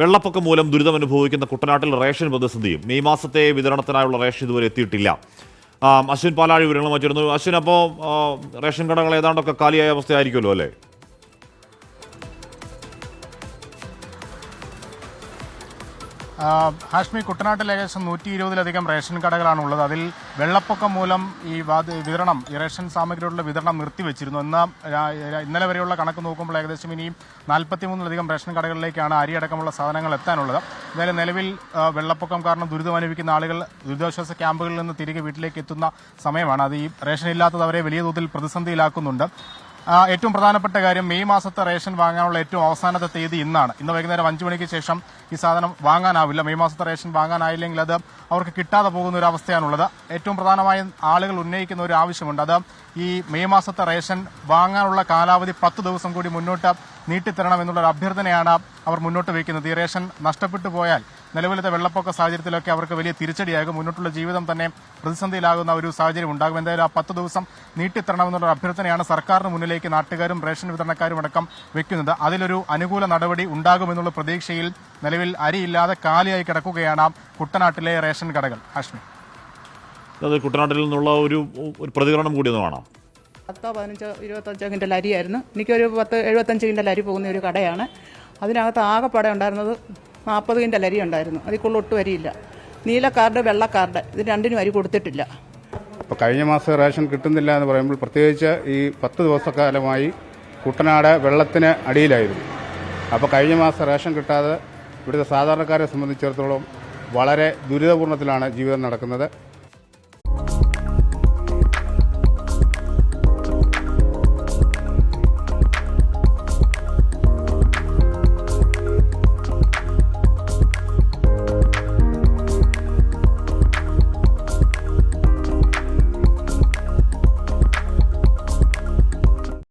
വെള്ളപ്പൊക്കം മൂലം ദുരിതം അനുഭവിക്കുന്ന കുട്ടനാട്ടിൽ റേഷൻ പ്രതിസന്ധിയും മെയ് മാസത്തെ വിതരണത്തിനായുള്ള റേഷൻ ഇതുവരെ എത്തിയിട്ടില്ല. അശ്വിൻ പാലാഴി വിവരങ്ങൾ വച്ചിരുന്നു. അശ്വിൻ, അപ്പോൾ റേഷൻ കടകൾ ഏതാണ്ടൊക്കെ കാലിയായ അവസ്ഥയായിരിക്കുമല്ലോ അല്ലേ? ഹാഷ്മി, കുട്ടനാട്ടിൽ ഏകദേശം 120-ലധികം റേഷൻ കടകളാണുള്ളത്. അതിൽ വെള്ളപ്പൊക്കം മൂലം ഈ റേഷൻ സാമഗ്രികളുടെ വിതരണം നിർത്തിവെച്ചിരുന്നു. ഇന്നലെ വരെയുള്ള കണക്ക് നോക്കുമ്പോൾ ഏകദേശം ഇനിയും 43-ലധികം റേഷൻ കടകളിലേക്കാണ് അരിയടക്കമുള്ള സാധനങ്ങൾ എത്താനുള്ളത്. എന്തായാലും നിലവിൽ വെള്ളപ്പൊക്കം കാരണം ദുരിതം അനുഭവിക്കുന്ന ആളുകൾ ദുരിതാശ്വാസ ക്യാമ്പുകളിൽ നിന്ന് തിരികെ വീട്ടിലേക്ക് എത്തുന്ന സമയമാണ്. അത് ഈ റേഷൻ ഇല്ലാത്തത് അവരെ വലിയ തോതിൽ പ്രതിസന്ധിയിലാക്കുന്നുണ്ട്. ഏറ്റവും പ്രധാനപ്പെട്ട കാര്യം, മെയ് മാസത്തെ റേഷൻ വാങ്ങാനുള്ള ഏറ്റവും അവസാനത്തെ തീയതി ഇന്നാണ്. ഇന്ന് വൈകുന്നേരം 5 മണിക്ക് ശേഷം ഈ സാധനം വാങ്ങാനാവില്ല. മെയ് മാസത്തെ റേഷൻ വാങ്ങാനായില്ലെങ്കിൽ അത് അവർക്ക് കിട്ടാതെ പോകുന്ന ഒരു അവസ്ഥയാണുള്ളത്. ഏറ്റവും പ്രധാനമായും ആളുകൾ ഉന്നയിക്കുന്ന ഒരു ആവശ്യമുണ്ട്. അത് ഈ മെയ് മാസത്തെ റേഷൻ വാങ്ങാനുള്ള കാലാവധി 10 ദിവസം കൂടി മുന്നോട്ട് നീട്ടിത്തരണം എന്നുള്ളൊരു അഭ്യർത്ഥനയാണ് അവർ മുന്നോട്ട് വയ്ക്കുന്നത്. ഈ റേഷൻ നഷ്ടപ്പെട്ടു പോയാൽ നിലവിലത്തെ വെള്ളപ്പൊക്ക സാഹചര്യത്തിലൊക്കെ അവർക്ക് വലിയ തിരിച്ചടിയാകും. മുന്നോട്ടുള്ള ജീവിതം തന്നെ പ്രതിസന്ധിയിലാകുന്ന ഒരു സാഹചര്യം ഉണ്ടാകും. എന്തായാലും ആ 10 ദിവസം നീട്ടിത്തരണമെന്നുള്ള അഭ്യർത്ഥനയാണ് സർക്കാരിന് മുന്നിലേക്ക് നാട്ടുകാരും റേഷൻ വിതരണക്കാരും അടക്കം വെക്കുന്നത്. അതിലൊരു അനുകൂല നടപടി ഉണ്ടാകുമെന്നുള്ള പ്രതീക്ഷയിൽ നിലവിൽ അരിയില്ലാതെ കാലിയായി കിടക്കുകയാണ് കുട്ടനാട്ടിലെ റേഷൻ കടകൾ. ഹാഷ്മി, അത് കുട്ടനാട്ടിൽ നിന്നുള്ള ഒരു പ്രതികരണം കൂടി ഒന്ന് കാണാം. 10, 15, 25 കിൻഡൽ അരിയായിരുന്നു. എനിക്കൊരു 70-75 കിൻഡൽ അരി പോകുന്ന ഒരു കടയാണ്. അതിനകത്ത് ആകെപ്പാടെ ഉണ്ടായിരുന്നത് 40 കിൻഡൽ അരി ഉണ്ടായിരുന്നു. അതിൽ കൂടുതൽ ഒട്ടും അരിയില്ല. നീല കാർഡ്, വെള്ള കാർഡ്, ഇത് രണ്ടിനും അരി കൊടുത്തിട്ടില്ല. അപ്പോൾ കഴിഞ്ഞ മാസം റേഷൻ കിട്ടുന്നില്ല എന്ന് പറയുമ്പോൾ പ്രത്യേകിച്ച് ഈ 10 ദിവസക്കാലമായി കുട്ടനാട് വെള്ളത്തിന് അടിയിലായിരുന്നു. അപ്പോൾ കഴിഞ്ഞ മാസം റേഷൻ കിട്ടാതെ ഇവിടുത്തെ സാധാരണക്കാരെ സംബന്ധിച്ചിടത്തോളം വളരെ ദുരിതപൂർണ്ണത്തിലാണ് ജീവിതം നടക്കുന്നത്.